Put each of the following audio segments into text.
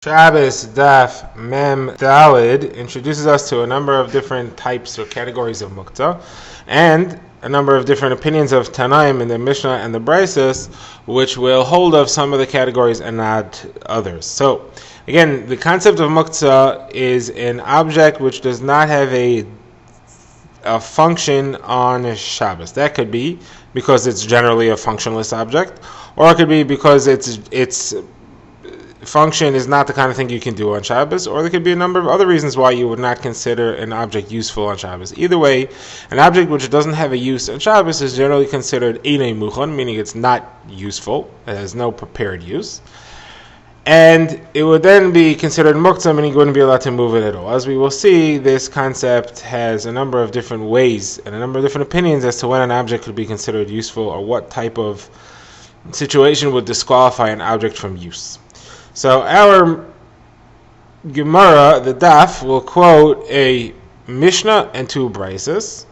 Shabbos Daf Mem Dalid introduces us to a number of different types or categories of muktzah, and a number of different opinions of Tanaim in the Mishnah and the Braisos, which will hold of some of the categories and not others. So, again, the concept of muktzah is an object which does not have a function on Shabbos. That could be because it's generally a functionless object, or it could be because its function is not the kind of thing you can do on Shabbos, or there could be a number of other reasons why you would not consider an object useful on Shabbos. Either way, an object which doesn't have a use on Shabbos is generally considered einei muchan, meaning it's not useful, it has no prepared use, and it would then be considered muktzah, meaning you wouldn't be allowed to move it at all. As we will see, this concept has a number of different ways and a number of different opinions as to when an object could be considered useful or what type of situation would disqualify an object from use. So our Gemara, the Daf, will quote a Mishnah and two Braisos,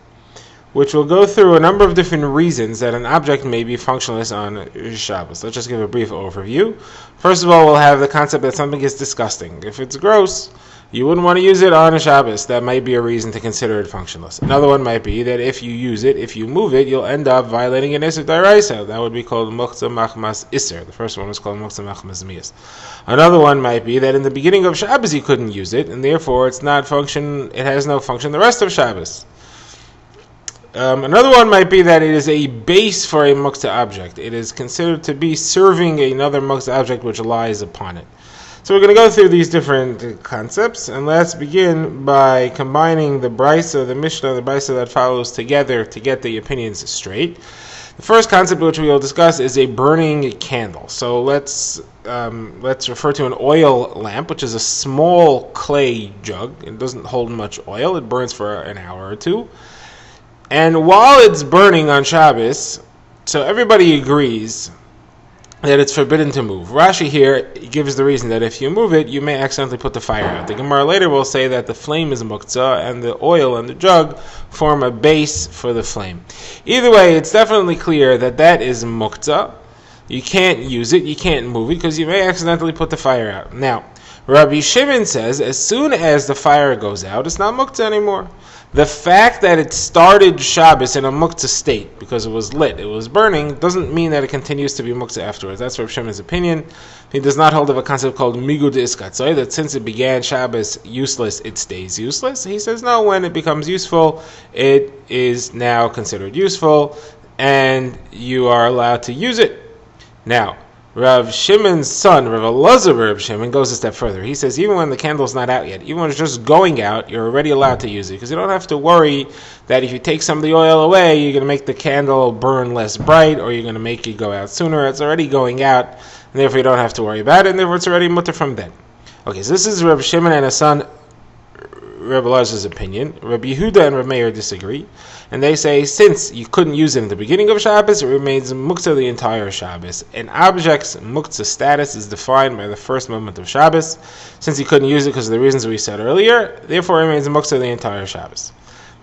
which will go through a number of different reasons that an object may be functionless on Shabbos. Let's just give a brief overview. First of all, we'll have the concept that something is disgusting. If it's gross, you wouldn't want to use it on a Shabbos. That might be a reason to consider it functionless. Another one might be that if you use it, if you move it, you'll end up violating an Isser D'Oraisa. That would be called Muktzah Machmas Isser. The first one was called Muktzah Machmas Miyas. Another one might be that in the beginning of Shabbos you couldn't use it, and therefore it has no function the rest of Shabbos. Another one might be that it is a base for a muktzah object. It is considered to be serving another muktzah object which lies upon it. So we're going to go through these different concepts, and let's begin by combining the Brisa, the Mishnah, the Brisa that follows together to get the opinions straight. The first concept which we will discuss is a burning candle. So let's refer to an oil lamp, which is a small clay jug. It doesn't hold much oil. It burns for an hour or two. And while it's burning on Shabbos, so everybody agrees that it's forbidden to move. Rashi here gives the reason that if you move it, you may accidentally put the fire out. The Gemara later will say that the flame is muktzah, and the oil and the jug form a base for the flame. Either way, it's definitely clear that that is muktzah. You can't use it, you can't move it, because you may accidentally put the fire out. Now, Rabbi Shimon says, as soon as the fire goes out, it's not muktzah anymore. The fact that it started Shabbos in a muktzah state, because it was lit, it was burning, doesn't mean that it continues to be muktzah afterwards. That's Rabbi Shimon's opinion. He does not hold of a concept called migud iskatzoy, that since it began Shabbos useless, it stays useless. He says, no, when it becomes useful, it is now considered useful, and you are allowed to use it. Now, Rav Shimon's son, Rav Elazar Rav Shimon, goes a step further. He says even when the candle's not out yet, even when it's just going out, you're already allowed to use it, because you don't have to worry that if you take some of the oil away, you're going to make the candle burn less bright, or you're going to make it go out sooner. It's already going out, and therefore you don't have to worry about it, and therefore it's already mutter from then. Okay, so this is Rav Shimon and his son Rav Elazar's opinion. Rabbi Yehuda and Rav Meir disagree, and they say since you couldn't use it in the beginning of Shabbos, it remains muktzah the entire Shabbos. An object's muktzah status is defined by the first moment of Shabbos. Since you couldn't use it because of the reasons we said earlier, therefore it remains muktzah the entire Shabbos.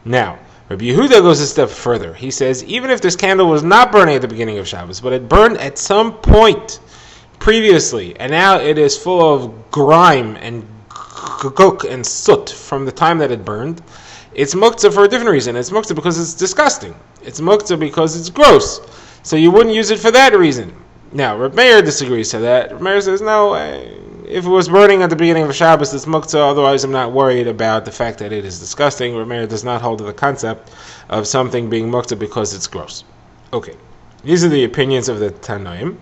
Now, Rabbi Yehuda goes a step further. He says even if this candle was not burning at the beginning of Shabbos, but it burned at some point previously, and now it is full of grime and guk and soot from the time that it burned, it's muktzah for a different reason. It's muktzah because it's disgusting. It's muktzah because it's gross. So you wouldn't use it for that reason. Now, Reb Meir disagrees to that. Reb Meir says, no, if it was burning at the beginning of Shabbos, it's muktzah, otherwise I'm not worried about the fact that it is disgusting. Reb Meir does not hold to the concept of something being muktzah because it's gross. Okay, these are the opinions of the Tanoim.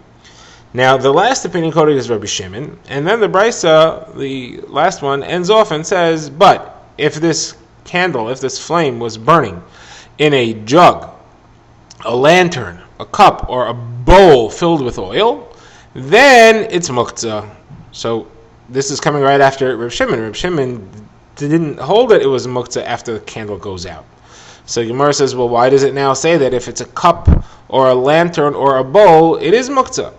Now, the last opinion quoted is Rabbi Shimon, and then the Brisa, the last one, ends off and says, but if this candle, if this flame was burning in a jug, a lantern, a cup, or a bowl filled with oil, then it's muktzah. So this is coming right after Rabbi Shimon. Rabbi Shimon didn't hold it was muktzah after the candle goes out. So Gemara says, well, why does it now say that if it's a cup or a lantern or a bowl, it is muktzah?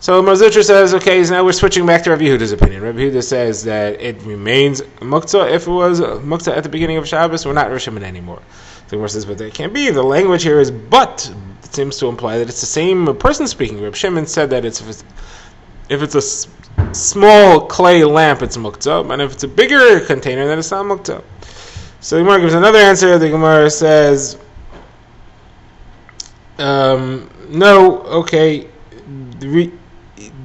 So Mazutra says, okay, so now we're switching back to Rabbi Yehuda's opinion. Rabbi Yehuda says that it remains muktzah. If it was muktzah at the beginning of Shabbos, we're not Rosh Hashanah anymore. So Gemara says, but that can't be. The language here is but. It seems to imply that it's the same person speaking. Rabbi Shimon said that it's If it's a small clay lamp, it's muktzah, and if it's a bigger container, then it's not muktzah. So the Gemara gives another answer. The Gemara says, no, okay.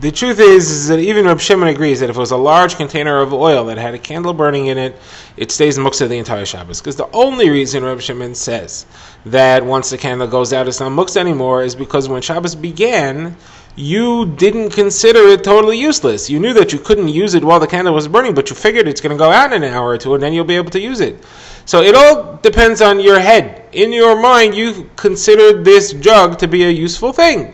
The truth is that even Reb Shimon agrees that if it was a large container of oil that had a candle burning in it, it stays muktzah the entire Shabbos. Because the only reason Reb Shimon says that once the candle goes out it's not muktzah anymore is because when Shabbos began, you didn't consider it totally useless. You knew that you couldn't use it while the candle was burning, but you figured it's going to go out in an hour or two and then you'll be able to use it. So it all depends on your head. In your mind, you considered this jug to be a useful thing.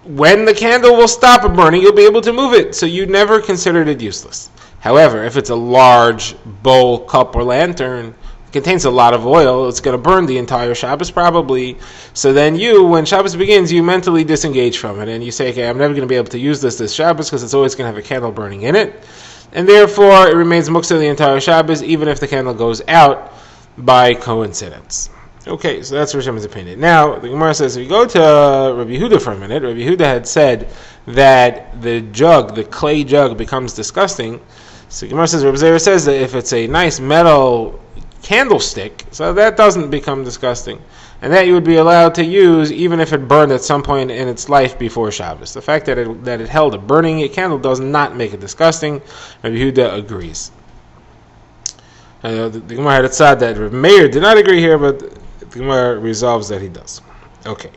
When the candle will stop burning, you'll be able to move it. So you never considered it useless. However, if it's a large bowl, cup, or lantern, it contains a lot of oil, it's going to burn the entire Shabbos probably. So then when Shabbos begins, you mentally disengage from it. And you say, okay, I'm never going to be able to use this Shabbos because it's always going to have a candle burning in it. And therefore, it remains muktzah the entire Shabbos, even if the candle goes out by coincidence. Okay, so that's Rosh Hashanah's opinion. Now, the Gemara says, if you go to Rabbi Yehuda for a minute, Rabbi Yehuda had said that the clay jug becomes disgusting. So the Gemara says, Rabbi Zera says that if it's a nice metal candlestick, so that doesn't become disgusting. And that you would be allowed to use even if it burned at some point in its life before Shabbos. The fact that it held a burning candle does not make it disgusting. Rabbi Yehuda agrees. The Gemara had it said that Rabbi Meir did not agree here, but the Gemara resolves that he does. Okay.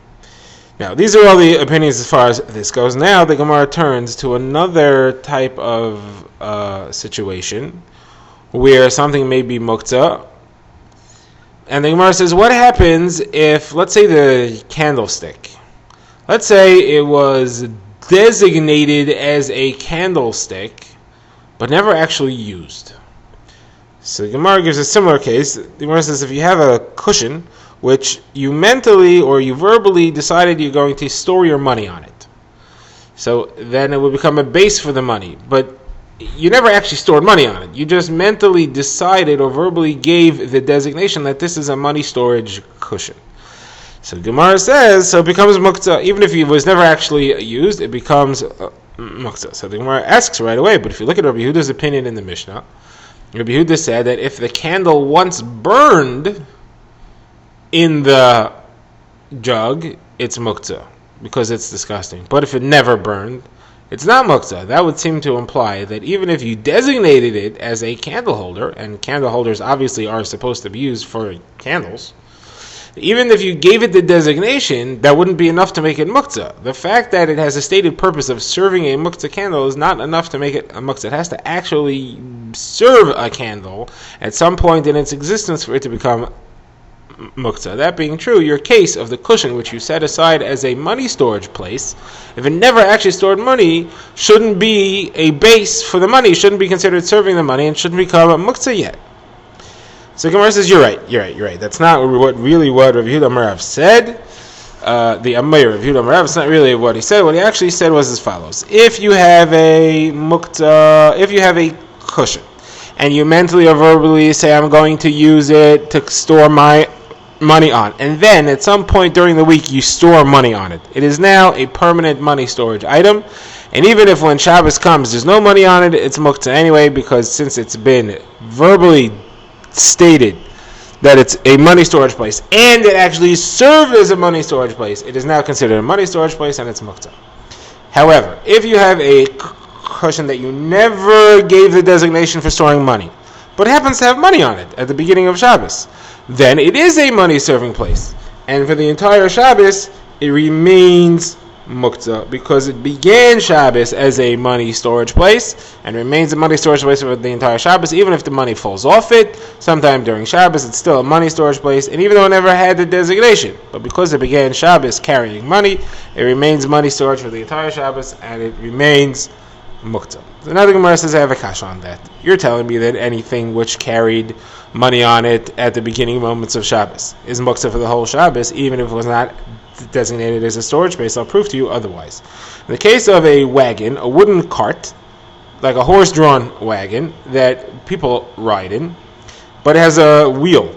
Now, these are all the opinions as far as this goes. Now, the Gemara turns to another type of situation where something may be muktzah. And the Gemara says, what happens if, let's say the candlestick, let's say it was designated as a candlestick, but never actually used. So the Gemara gives a similar case. The Gemara says if you have a cushion, which you mentally or you verbally decided you're going to store your money on it. So then it would become a base for the money. But you never actually stored money on it. You just mentally decided or verbally gave the designation that this is a money storage cushion. So Gemara says, so it becomes muktzah. Even if it was never actually used, it becomes muktzah. So the Gemara asks right away, but if you look at Rabbi Yehuda's opinion in the Mishnah, Rabbi Yehuda said that if the candle once burned in the jug, it's muktzah, because it's disgusting. But if it never burned, it's not muktzah. That would seem to imply that even if you designated it as a candle holder, and candle holders obviously are supposed to be used for candles, even if you gave it the designation, that wouldn't be enough to make it muktzah. The fact that it has a stated purpose of serving a muktzah candle is not enough to make it a muktzah. It has to actually serve a candle at some point in its existence for it to become muktzah. That being true, your case of the cushion, which you set aside as a money storage place, if it never actually stored money, shouldn't be a base for the money, shouldn't be considered serving the money, and shouldn't become a muktzah yet. So Gemara says, you're right. That's not what Rabbi Yehuda Amarav said. The Amir of Yehuda Amarav, it's not really what he said. What he actually said was as follows. If you have a cushion, and you mentally or verbally say, I'm going to use it to store my money on, and then at some point during the week you store money on it, it is now a permanent money storage item. And even if when Shabbos comes there's no money on it, it's muktzah anyway, because since it's been verbally stated that it's a money storage place and it actually served as a money storage place, it is now considered a money storage place and it's muktzah. However, if you have a cushion that you never gave the designation for storing money, but happens to have money on it at the beginning of Shabbos, then it is a money serving place, and for the entire Shabbos it remains muktzah, because it began Shabbos as a money storage place and remains a money storage place for the entire Shabbos. Even if the money falls off it sometime during Shabbos, it's still a money storage place, and even though it never had the designation, but because it began Shabbos carrying money, it remains money storage for the entire Shabbos and it remains muktzah. So now the Gemara says, I have a kasha on that. You're telling me that anything which carried money on it at the beginning moments of Shabbos is muktzah for the whole Shabbos, even if it was not designated as a storage space. I'll prove to you otherwise. In the case of a wagon, a wooden cart, like a horse-drawn wagon that people ride in, but it has a wheel.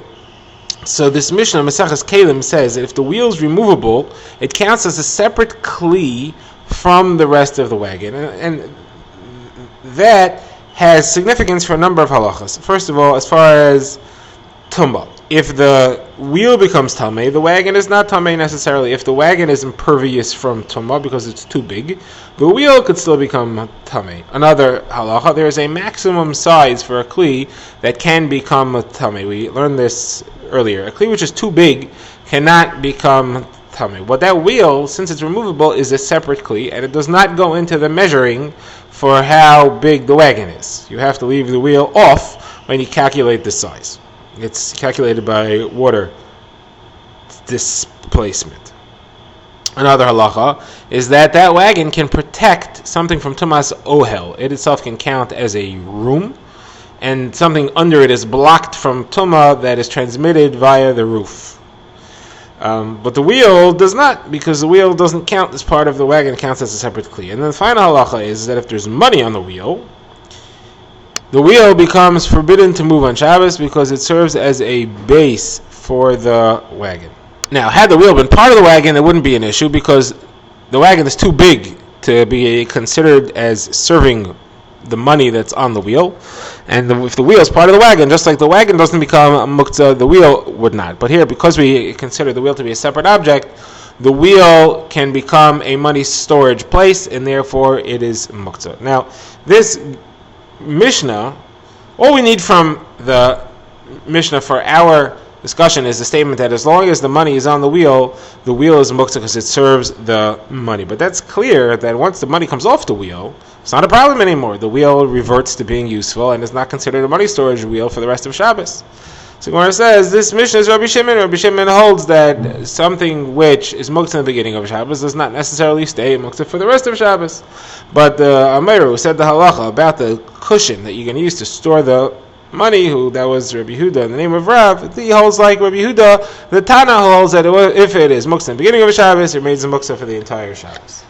So this Mishnah, Maseches Kelim, says that if the wheel is removable, it counts as a separate kli from the rest of the wagon. And that has significance for a number of halachas. First of all, as far as tumah, if the wheel becomes tamei, the wagon is not tamei necessarily. If the wagon is impervious from tumah because it's too big, the wheel could still become tamei. Another halacha, there is a maximum size for a kli that can become tamei. We learned this earlier. A kli which is too big cannot become tamei. But that wheel, since it's removable, is a separate kli, and it does not go into the measuring for how big the wagon is. You have to leave the wheel off when you calculate the size. It's calculated by water displacement. Another halacha is that wagon can protect something from tumas ohel. It itself can count as a room, and something under it is blocked from tumah that is transmitted via the roof. But the wheel does not, because the wheel doesn't count as part of the wagon, it counts as a separate kli. And then the final halacha is that if there's money on the wheel becomes forbidden to move on Shabbos because it serves as a base for the wagon. Now, had the wheel been part of the wagon, it wouldn't be an issue because the wagon is too big to be considered as serving the money that's on the wheel. And if the wheel is part of the wagon, just like the wagon doesn't become muktzah, the wheel would not. But here, because we consider the wheel to be a separate object, the wheel can become a money storage place, and therefore it is muktzah. Now, this Mishnah, all we need from the Mishnah for our discussion is the statement that as long as the money is on the wheel is muktzah because it serves the money. But that's clear that once the money comes off the wheel, it's not a problem anymore. The wheel reverts to being useful and is not considered a money storage wheel for the rest of Shabbos. So Gemara says, this Mishnah is Rabbi Shimon. Rabbi Shimon holds that something which is muktzah in the beginning of Shabbos does not necessarily stay muktzah for the rest of Shabbos. But the Ameiru who said the halacha about the cushion that you're going to use to store the money, that was Rabbi Yehuda in the name of Rav, he holds like Rabbi Yehuda. The Tana holds that if it is muktzah in the beginning of Shabbos, it remains muktzah for the entire Shabbos.